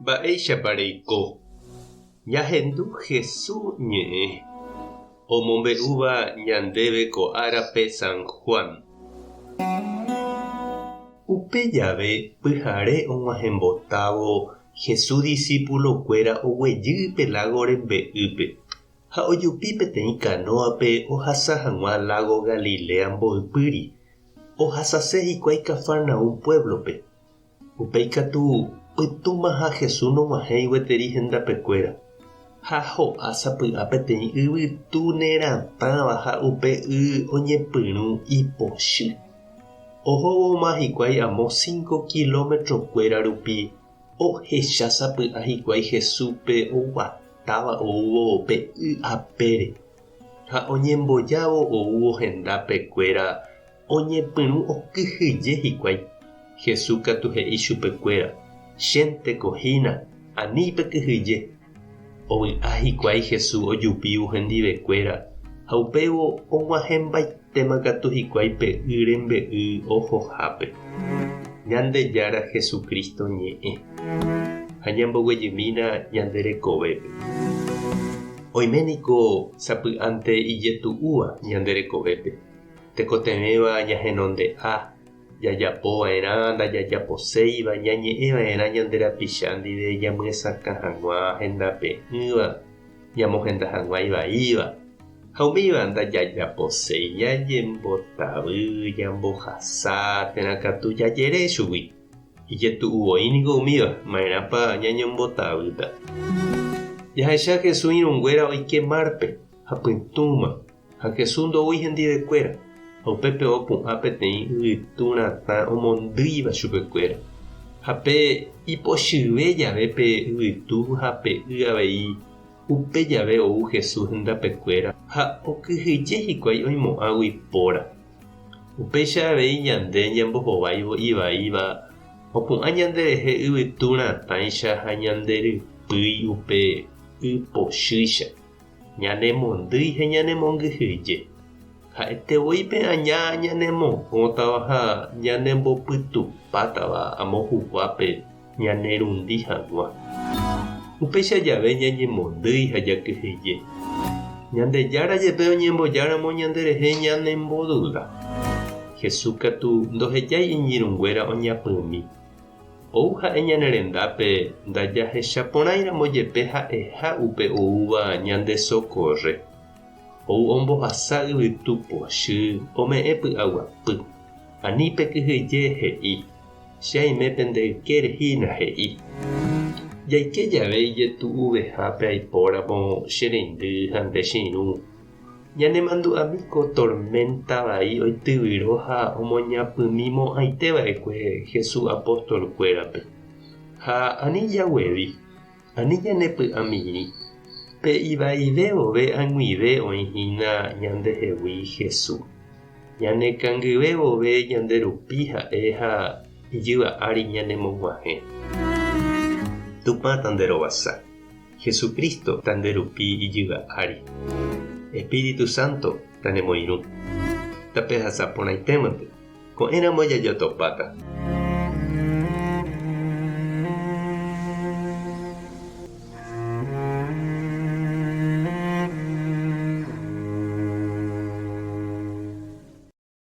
Mba'éichapareiko ñahendu Jesús ñe'ẽ omombe'úva ñandéve ko árape San Juan. Upe jave pyhare og̃uahẽmbotávo Jesús discípulokuéra oguejy pelágo rembe'ýpe ha ojupi peteĩ kanóape ohasa hag̃ua lago Galilea mboypýri. Ohasase hikuái Cafarnaúm pueblope. Upéi katu pytũmaha Jesús nog̃uahẽ gueteri hendapekuéra. Ha ho'a sapy'a peteĩ yvytu neratãva ha upe oñepyrũ ipochy. Ohóvoma hikuái amo 5 kilómetros-kuéra rupi ohecha sapy'a hikuái Jesúspe oguatáva oúvo pe apére. Ha oñembojávo oúvo hendapekuéra oñepyrũ okyhyje hikuái. Jesús katu he'i chupekuéra: chéntekohína, anípe kyhyje. Ovy'a hikuái Jesús ojupivo hendivekuéra ha upéivo og̃uahẽmbaitéma katu hikuái pe rembe'y ohohápe. Ñandejára Jesucristo ñe'ẽ ha ñamboguejymína ñande rekovépe. Oiméniko sapy'ánte ijetu'úva ñande rekovépe. Tekotevẽva ñahenonde'a jajapova'erã ndajajaposéiva ñañe'ẽva'erã ñande rapicha ndive ñamyesakã hag̃ua hendape'ỹva ñamohenda hag̃ua ivaíva ha umíva ndajajaposéi ñajembotavy ñambohasa térã katu jajere chugui. Ijetu'uvoíniko umíva ma'erãpa ñañembotavýta. Jahecha Jesús irũnguéra oike márpe ha pytũma ha Jesús ndoúi hendivekuéra. Upépe opu'ã peteĩ yvytu ratã omondýiva chupekuéra. Ha pe ipochyve jave pe yvytu ha pe'y avei upe jave ou Jesús hendapekuéra ha okyhyje hikuái oimo'ãgui póra. Upéicha avei ñande ñambohováivo ivaíva opu'ã ñanderehe yvytu ratãicha ha ñanderypýi upe ypochýicha ñanemondýi he ñanemongyhyje. Ha'etevoípe aña ñanemohõtava ha ñanembopytupátava amo huguápe ñanerundi hag̃ua. Upéicha jave ñañemondýi ha jakyhyje. Ñandejára jepe oñembojáramo ñanderehe ñanemboduda. Jesús katu ndohejái iñirũnguéra oñapymi. Ou ha'e ñanerendápe ndajahechaporãiramo jepe ha'eha upe oúva ñande socorre. Ou ombohasa yvytu pochy ome'ẽ py'aguapy. Anípe kyhyje he'i. Che aimépe ndeykérehína he'i. Jaike jave ijetu'uvehápe aipóramo che reindy ha nde chiru. Ñanemandu'ámiko tormenta vai oityvyro ha omoñapymimo'ãiteva'ekue Jesús apóstolkuérape. Ha ani jaguevi, ani ñanepy'amimi. Pe ivaive vove ag̃uive oĩhína ñandehegui Jesús. Ñanekangyve vove ñanderupi ha'e ha ijyva ári ñanemog̃uahẽ. Tupã tanderovasa. Jesucristo tanderupi ijyva ári. Espíritu Santo tanemoirũ. Tape hasapórãitémante. Ko'ẽramo jajotopáta.